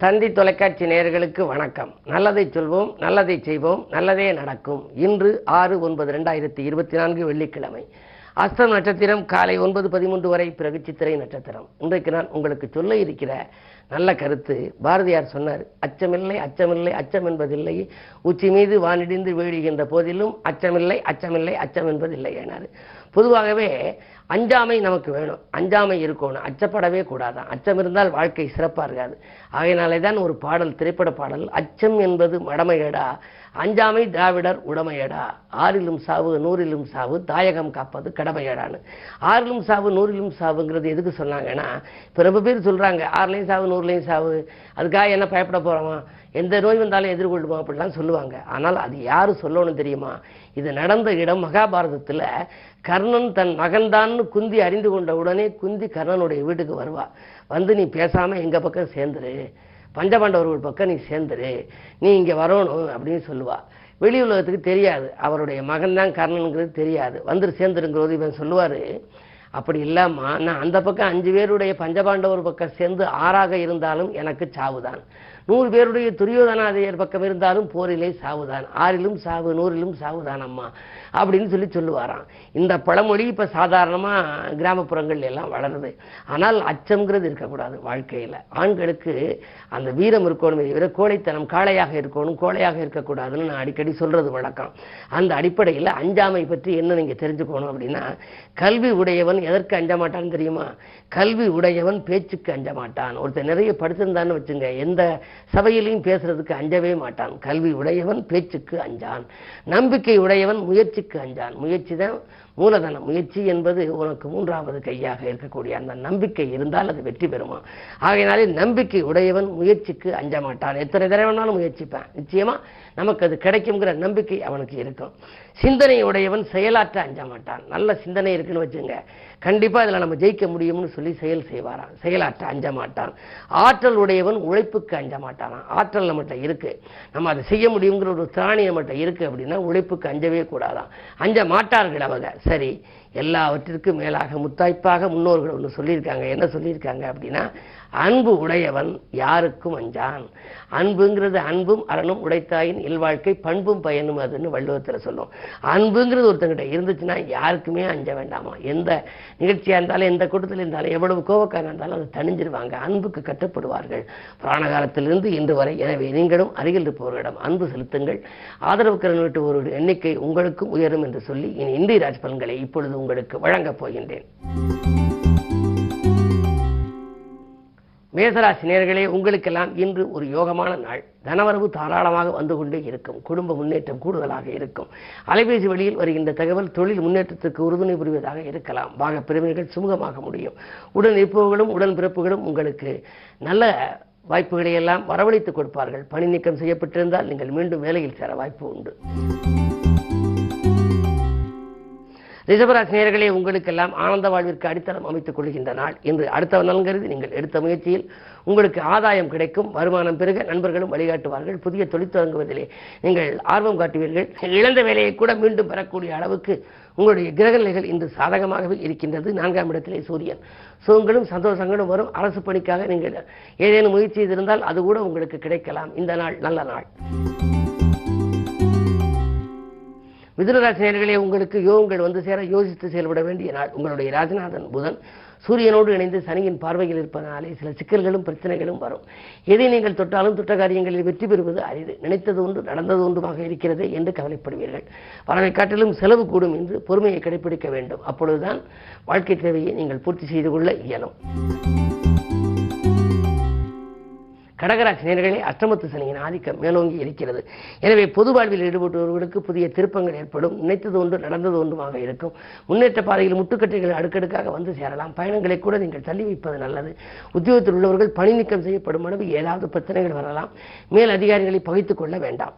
தந்தி தொலைக்காட்சி நேயர்களுக்கு வணக்கம். நல்லதை சொல்வோம், நல்லதை செய்வோம், நல்லதே நடக்கும். இன்று 6/9/2024 வெள்ளிக்கிழமை. அஸ்தம் நட்சத்திரம் காலை 9:13 வரை, பிறகு சித்திரை நட்சத்திரம். இன்றைக்கு நான் உங்களுக்கு சொல்ல இருக்கிற நல்ல கருத்து, பாரதியார் சொன்னார், அச்சமில்லை அச்சமில்லை அச்சம் என்பதில்லை, உச்சி மீது வானிடிந்து வீழுகின்ற போதிலும் அச்சமில்லை அச்சமில்லை அச்சம் என்பதில்லை எனார். பொதுவாகவே அஞ்சாமை நமக்கு வேணும், அஞ்சாமை இருக்கணும், அச்சப்படவே கூடாதான். அச்சம் இருந்தால் வாழ்க்கை சிறப்பாக இருக்காது. ஆகையினாலே தான் ஒரு பாடல், திரைப்பட பாடல், அச்சம் என்பது மடமையடா, அஞ்சாமை திராவிடர் உடமையடா, ஆறிலும் சாவு நூறிலும் சாவு, தாயகம் காப்பது கடமையடான்னு. ஆறிலும் சாவு நூறிலும் சாவுங்கிறது எதுக்கு சொன்னாங்கன்னா, இப்போ ரொம்ப பேர் சொல்கிறாங்க 6லையும் சாவு 100லையும் சாவு, அதுக்காக என்ன பயப்பட போகிறோமா, எந்த நோய் வந்தாலும் எதிர்கொள்ளுமா அப்படிலாம் சொல்லுவாங்க. ஆனால் அது யார் சொல்லணும் தெரியுமா? இது நடந்த இடம் மகாபாரதத்தில். கர்ணன் தன் மகன்தான்னு குந்தி அறிந்து கொண்ட உடனே குந்தி கர்ணனுடைய வீட்டுக்கு வருவா. வந்து, நீ பேசாமல் எங்கள் பக்கம் சேர்ந்துரு, பஞ்சபாண்டவர்கள் பக்கம் நீ சேர்ந்துரு, நீ இங்கே வரணும் அப்படின்னு சொல்லுவா. வெளி உலகத்துக்கு தெரியாது, அவருடைய மகன் தான் கர்ணனுங்கிறது தெரியாது. வந்து சேர்ந்துருங்கிறது இவன் சொல்லுவார். அப்படி இல்லாமா, நான் அந்த பக்கம் 5 பேருடைய பஞ்சபாண்டவர் பக்கம் சேர்ந்து 6ஆக இருந்தாலும் எனக்கு சாவுதான், 100 பேருடைய துரியோதனாதையர் பக்கம் இருந்தாலும் போரிலே சாவுதான், 6லும் சாவு 100லும் சாவுதான் அம்மா அப்படின்னு சொல்லுவாராம். இந்த பழமொழி இப்போ சாதாரணமாக கிராமப்புறங்கள்ல எல்லாம் வளருது. ஆனால் அச்சம்ங்கிறது இருக்கக்கூடாது வாழ்க்கையில். ஆண்களுக்கு அந்த வீரம் இருக்கணும், இவரை கோழைத்தனம், காளையாக இருக்கணும், கோழையாக இருக்கக்கூடாதுன்னு நான் அடிக்கடி சொல்றது வழக்கம். அந்த அடிப்படையில் அஞ்சாமை பற்றி என்ன நீங்கள் தெரிஞ்சுக்கணும் அப்படின்னா, கல்வி உடையவன் எதற்கு அஞ்ச மாட்டான்னு தெரியுமா? கல்வி உடையவன் பேச்சுக்கு அஞ்ச மாட்டான். ஒருத்தர் நிறைய படிச்சிருந்தான்னு வச்சுங்க, எந்த சபையிலையும் பேசுறதுக்கு அஞ்சவே மாட்டான். கல்வி உடையவன் பேச்சுக்கு அஞ்சான். நம்பிக்கை உடையவன் முயற்சிக்கு அஞ்சான். முயற்சி தான் மூலதனம். முயற்சி என்பது உனக்கு 3வது கையாக இருக்கக்கூடிய அந்த நம்பிக்கை இருந்தால் அது வெற்றி பெறுமா. ஆகையினாலே நம்பிக்கை உடையவன் முயற்சிக்கு அஞ்ச மாட்டான். எத்தனை தடவை வேணாலும் முயற்சிப்பான், நிச்சயமா நமக்கு அது கிடைக்குங்கிற நம்பிக்கை அவனுக்கு இருக்கும். சிந்தனை உடையவன் செயலாற்ற அஞ்ச மாட்டான். நல்ல சிந்தனை இருக்குன்னு வச்சுங்க, கண்டிப்பா இதில் நம்ம ஜெயிக்க முடியும்னு சொல்லி செயல் செய்வாரான். செயலாற்ற அஞ்ச மாட்டான். ஆற்றல் உடையவன் உழைப்புக்கு அஞ்ச மாட்டானான். ஆற்றல் நம்மகிட்ட இருக்கு, நம்ம அதை செய்ய முடியுங்கிற ஒரு திராணி நம்மகிட்ட இருக்கு அப்படின்னா உழைப்புக்கு அஞ்சவே கூடாதான். அஞ்ச மாட்டார்கள் அவங்க. சரி, எல்லாவற்றிற்கும் மேலாக முத்தாய்ப்பாக முன்னோர்கள் ஒன்று சொல்லியிருக்காங்க. என்ன சொல்லியிருக்காங்க அப்படின்னா, அன்பு உடையவன் யாருக்கும் அஞ்சான். அன்புங்கிறது அன்பும் அறனும் உடைத்தாயின் இல்வாழ்க்கை பண்பும் பயனும் அதுன்னு வள்ளுவத்தில் சொல்லும். அன்புங்கிறது ஒருத்தங்கிட்ட இருந்துச்சுன்னா யாருக்குமே அஞ்ச வேண்டாமா. எந்த நிகழ்ச்சியாக இருந்தாலும், எந்த கூட்டத்தில் இருந்தாலும், எவ்வளவு கோபக்காரன் இருந்தாலும் அதை தணிஞ்சிருவாங்க, அன்புக்கு கட்டுப்படுவார்கள் புராண காலத்திலிருந்து இன்று வரை. எனவே நீங்களும் அருகில் இருப்பவர்களிடம் அன்பு செலுத்துங்கள். ஆதரவு கரன் வீட்டுவோருடைய எண்ணிக்கை உங்களுக்கும் உயரும் என்று சொல்லி இனி இந்திய ராஜ் பலன்களை இப்பொழுது உங்களுக்கு வழங்கப் போகின்றேன். மேசராசி நேயர்களே, உங்களுக்கெல்லாம் இன்று ஒரு யோகமான நாள். தனவரவு தாராளமாக வந்து கொண்டே இருக்கும். குடும்ப முன்னேற்றம் கூடுதலாக இருக்கும். அலைபேசி வழியில் வருகின்ற தகவல் தொழில் முன்னேற்றத்திற்கு உறுதுணை புரிவதாக இருக்கலாம். பாக பிரிவினர்கள் சுமூகமாக முடியும். உடன் இருப்பவர்களும் உடன் பிறப்புகளும் உங்களுக்கு நல்ல வாய்ப்புகளை எல்லாம் வரவழைத்துக் கொடுப்பார்கள். பணி நீக்கம் செய்யப்பட்டிருந்தால் நீங்கள் மீண்டும் வேலையில் சேர வாய்ப்பு உண்டு. ரிஷபராசி நேயர்களே, உங்களுக்கெல்லாம் ஆனந்த வாழ்விற்கு அடித்தளம் அமைத்துக் கொள்கின்ற நாள் இன்று. அடுத்த நலன்கருதி நீங்கள் எடுத்த முயற்சியில் உங்களுக்கு ஆதாயம் கிடைக்கும். வருமானம் பெருக நண்பர்களும் வழிகாட்டுவார்கள். புதிய தொழில் தொடங்குவதிலே நீங்கள் ஆர்வம் காட்டுவீர்கள். இழந்த வேலையை கூட மீண்டும் பெறக்கூடிய அளவுக்கு உங்களுடைய கிரகநிலைகள் இன்று சாதகமாகவே இருக்கின்றது. 4ஆம் இடத்திலே சூரியன். சுகங்களும் சந்தோஷங்களும் வரும். அரசு பணிக்காக நீங்கள் ஏதேனும் முயற்சி செய்திருந்தால் அது கூட உங்களுக்கு கிடைக்கலாம். இந்த நாள் நல்ல நாள். மிதுனராசி நேயர்களே, உங்களுக்கு யோகங்கள் வந்து சேர யோசித்து செயல்பட வேண்டிய நாள். உங்களுடைய ராஜநாதன் புதன் சூரியனோடு இணைந்து சனியின் பார்வையில் இருப்பதனாலே சில சிக்கல்களும் பிரச்சனைகளும் வரும். எதை நீங்கள் தொட்டாலும் தொட்ட காரியங்களில் வெற்றி பெறுவது அரிது. நினைத்தது ஒன்று நடந்தது ஒன்றுமாக இருக்கிறது என்று கவலைப்படுவீர்கள். வரவை காட்டிலும் செலவு கூடும் என்று பொறுமையை கடைபிடிக்க வேண்டும். அப்பொழுதுதான் வாழ்க்கை தேவையை நீங்கள் பூர்த்தி செய்து கொள்ள இயலும். கடகராசி நேயர்களே, அஷ்டமத்து சனியின் ஆதிக்கம் மேலோங்கி இருக்கிறது. எனவே பொது வாழ்வில் ஈடுபட்டவர்களுக்கு புதிய திருப்பங்கள் ஏற்படும். நினைத்தது ஒன்று நடந்தது ஒன்றுமாக இருக்கும். முன்னேற்ற பாதையில் முட்டுக்கட்டைகள் அடுக்கடுக்காக வந்து சேரலாம். பயணங்களை கூட நீங்கள் தள்ளி வைப்பது நல்லது. உத்தியோகத்தில் உள்ளவர்கள் பணி நீக்கம் செய்யப்படும் அளவு ஏதாவது பிரச்சனைகள் வரலாம். மேல் அதிகாரிகளை பகைத்துக் கொள்ள வேண்டாம்.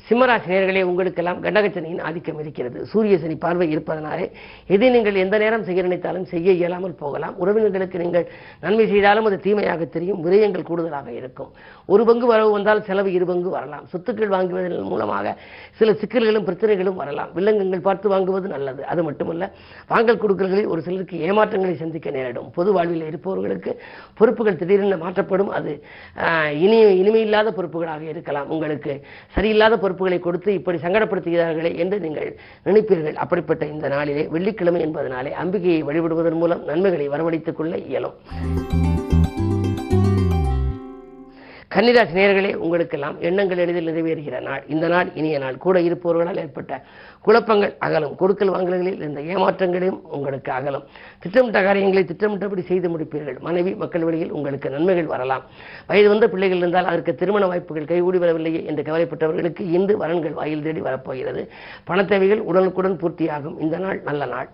சிம்மராசி நேயர்களே, உங்களுக்கெல்லாம் கண்டகச்சனியின் ஆதிக்கம் இருக்கிறது. சூரிய சனி பார்வை இருப்பதனாலே எதை நீங்கள் எந்த நேரம் செய்ய நினைத்தாலும் செய்ய இயலாமல் போகலாம். உறவினர்களுக்கு நீங்கள் நன்மை செய்தாலும் அது தீமையாக தெரியும். விரயங்கள் கூடுதலாக இருக்கும். ஒரு பங்கு வரவு வந்தால் செலவு இரு பங்கு வரலாம். சொத்துக்கள் வாங்குவதன் மூலமாக சில சிக்கல்களும் பிரச்சனைகளும் வரலாம். வில்லங்கங்கள் பார்த்து வாங்குவது நல்லது. அது மட்டுமல்ல, வாங்கல் கொடுக்கல்களில் ஒரு சிலருக்கு ஏமாற்றங்களை சந்திக்க நேரிடும். பொது வாழ்வில் இருப்பவர்களுக்கு பொறுப்புகள் திடீரென மாற்றப்படும். அது இனிமையில்லாத பொறுப்புகளாக இருக்கலாம். உங்களுக்கு சரியில்லாத பொறுப்புகளை கொடுத்து இப்படி சங்கடப்படுத்துகிறார்களே என்று நீங்கள் நினைப்பீர்கள். அப்படிப்பட்ட இந்த நாளிலே, வெள்ளிக்கிழமை என்பதனாலே, அம்பிகையை வழிபடுவதன் மூலம் நன்மைகளை வரவழைத்துக் கொள்ள இயலும். கன்னிராசி நேயர்களே, உங்களுக்கெல்லாம் எண்ணங்கள் எளிதில் நிறைவேறுகிற நாள். இந்த நாள் இனிய நாள். கூட இருப்பவர்களால் ஏற்பட்ட குழப்பங்கள் அகலும். கொடுக்கல் வாங்கல்களில் இருந்த ஏமாற்றங்களையும் உங்களுக்கு அகலும். திட்டமிட்ட காரியங்களை திட்டமிட்டபடி செய்து முடிப்பீர்கள். மனைவி மக்கள் வழியில் உங்களுக்கு நன்மைகள் வரலாம். வயது வந்த பிள்ளைகள் இருந்தால் அதற்கு திருமண வாய்ப்புகள் கைகூடி வரவில்லையே என்று கவலைப்பட்டவர்களுக்கு இன்று வரன்கள் வாயில் தேடி வரப்போகிறது. பணத்தேவைகள் உடனுக்குடன் பூர்த்தியாகும். இந்த நாள் நல்ல நாள்.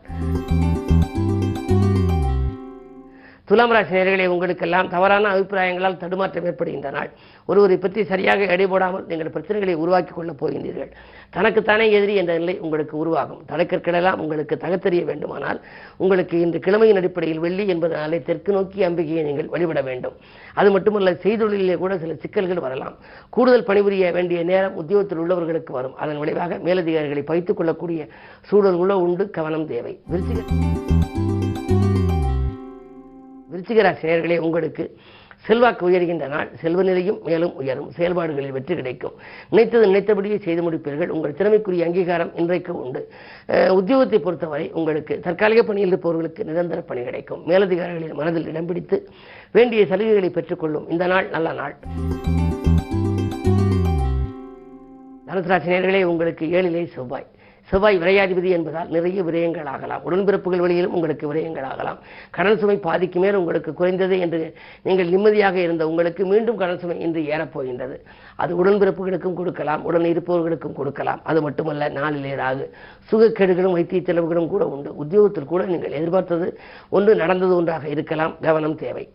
துலாம் ராசி நேயர்களே, உங்களுக்கெல்லாம் தவறான அபிப்பிராயங்களால் தடுமாற்றம் ஏற்படுகின்ற நாள். ஒருவரை பற்றி சரியாக எடை போடாமல் நீங்கள் பிரச்சனைகளை உருவாக்கி கொள்ளப் போகின்றீர்கள். தனக்குத்தானே எதிரி என்ற நிலை உங்களுக்கு உருவாகும். தடைக்கற்களெல்லாம் உங்களுக்கு தகத்தெறிய வேண்டுமானால் உங்களுக்கு இன்று கிழமையின் அடிப்படையில் வெள்ளி என்பதனாலே தெற்கு நோக்கி அம்பிகையை நீங்கள் வழிபட வேண்டும். அது மட்டுமல்ல, செய்தொழிலே கூட சில சிக்கல்கள் வரலாம். கூடுதல் பணிபுரிய வேண்டிய நேரம் உத்தியோகத்தில் உள்ளவர்களுக்கு வரும். அதன் விளைவாக மேலதிகாரிகளை பயித்துக் கொள்ளக்கூடிய சூழல் கூட உண்டு. கவனம் தேவை. விருச்சிக ராசி நேயர்களே, உங்களுக்கு செல்வாக்கு உயர்கின்ற நாள். செல்வ நிலையும் மேலும் உயரும். செயல்பாடுகளில் வெற்றி கிடைக்கும். நினைத்தபடியே செய்து முடிப்பீர்கள். உங்கள் திறமைக்குரிய அங்கீகாரம் இன்றைக்கு உண்டு. உத்தியோகத்தை பொறுத்தவரை உங்களுக்கு தற்காலிக பணியில் இருப்பவர்களுக்கு நிரந்தர பணி கிடைக்கும். மேலதிகாரிகளின் மனதில் இடம் பிடித்து வேண்டிய சலுகைகளை பெற்றுக்கொள்ளும் இந்த நாள் நல்ல நாள். தனுசு ராசி நேயர்களே, உங்களுக்கு 7லே செவ்வாய். செவ்வாய் விரையாதிபதி என்பதால் நிறைய விரயங்கள் ஆகலாம். உடன்பிறப்புகள் வழியிலும் உங்களுக்கு விரயங்கள் ஆகலாம். கடன் சுமை பாதிக்கு மேல் உங்களுக்கு குறைந்தது என்று நீங்கள் நிம்மதியாக இருந்த உங்களுக்கு மீண்டும் கடன் சுமை இன்று ஏறப்போகின்றது. அது உடன்பிறப்புகளுக்கும் கொடுக்கலாம், உடன் இருப்பவர்களுக்கும் கொடுக்கலாம். அது மட்டுமல்ல, நாளிலே ராகு. சுகக்கேடுகளும் வைத்திய செலவுகளும் கூட உண்டு. உத்தியோகத்தில் கூட நீங்கள் எதிர்பார்த்தது ஒன்று நடந்தது ஒன்றாக இருக்கலாம். கவனம் தேவை.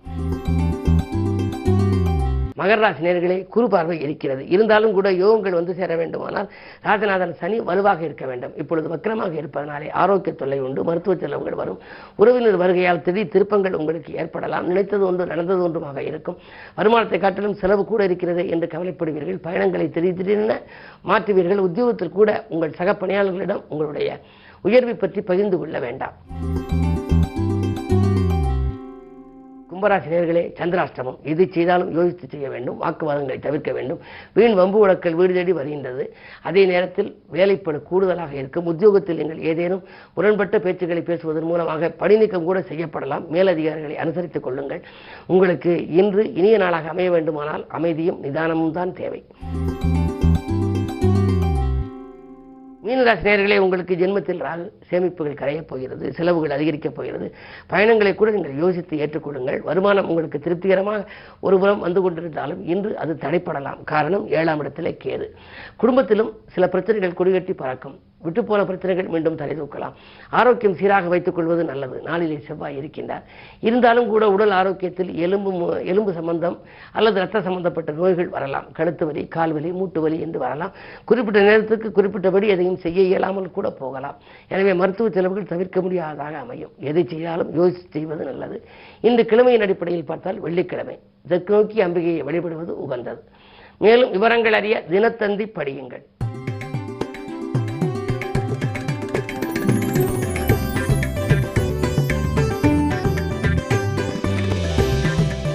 மகர ராசி நேயர்களே, குரு பார்வை இருக்கிறது. இருந்தாலும் கூட யோகங்கள் வந்து சேர வேண்டுமானால் ராஜநாதன் சனி வலுவாக இருக்க வேண்டும். இப்பொழுது வக்கிரமாக இருப்பதனாலே ஆரோக்கிய தொல்லை உண்டு. மருத்துவ செலவுகள் வரும். உறவினர் வருகையால் திடீர் திருப்பங்கள் உங்களுக்கு ஏற்படலாம். நினைத்தது ஒன்று நடந்தது ஒன்றுமாக இருக்கும். வருமானத்தை காட்டிலும் செலவு கூட இருக்கிறது என்று கவலைப்படுவீர்கள். பயணங்களை திடீரென மாற்றுவீர்கள். உத்தியோகத்தில் கூட உங்கள் சக பணியாளர்களிடம் உங்களுடைய உயர்வை பற்றி பகிர்ந்து கொள்ள வேண்டாம். கும்பராசி நேயர்களே, சந்திராஷ்டமம். எது செய்தாலும் யோசித்து செய்ய வேண்டும். வாக்குவாதங்களை தவிர்க்க வேண்டும். வீண் வம்பு வழக்கல் வீடு தேடி வருகின்றது. அதே நேரத்தில் வேலைப்படு கூடுதலாக இருக்கும். உத்தியோகத்தில் நீங்கள் ஏதேனும் முரண்பட்ட பேச்சுக்களை பேசுவதன் மூலமாக பணி நீக்கம் கூட செய்யப்படலாம். மேலதிகாரிகளை அனுசரித்துக் கொள்ளுங்கள். உங்களுக்கு இன்று இனிய நாளாக அமைய வேண்டுமானால் அமைதியும் நிதானமும் தான் தேவை. மீனராசி நேயர்களே, உங்களுக்கு ஜென்மத்தில் ராகு. சேமிப்புகள் கரையப் போகிறது. செலவுகள் அதிகரிக்கப் போகிறது. பயணங்களை கூட நீங்கள் யோசித்து ஏற்றுக்கொள்ளுங்கள். வருமானம் உங்களுக்கு திருப்திகரமாக ஒருபுறம் வந்து கொண்டிருந்தாலும் இன்று அது தடைப்படலாம். காரணம் 7ஆம் இடத்திலே கேது. குடும்பத்திலும் சில பிரச்சனைகள் கொடிகட்டி பறக்கும். விட்டுப்போன பிரச்சனைகள் மீண்டும் தலை தூக்கலாம். ஆரோக்கியம் சீராக வைத்துக் கொள்வது நல்லது. நாளிலே செவ்வாய் இருக்கின்றார். இருந்தாலும் கூட உடல் ஆரோக்கியத்தில் எலும்பு சம்பந்தம் அல்லது இரத்த சம்பந்தப்பட்ட நோய்கள் வரலாம். கழுத்து வலி, கால் வலி, மூட்டு வலி என்று வரலாம். குறிப்பிட்ட நேரத்துக்கு குறிப்பிட்டபடி எதையும் செய்ய இயலாமல் கூட போகலாம். எனவே மருத்துவ செலவுகள் தவிர்க்க முடியாததாக அமையும். எதை செய்தாலும் யோசித்து செய்வது நல்லது. இந்த கிழமையின் அடிப்படையில் பார்த்தால் வெள்ளிக்கிழமை. தெற்கு நோக்கி அம்பிகையை வழிபடுவது உகந்தது. மேலும் விவரங்கள் அறிய தினத்தந்தி படியுங்கள்.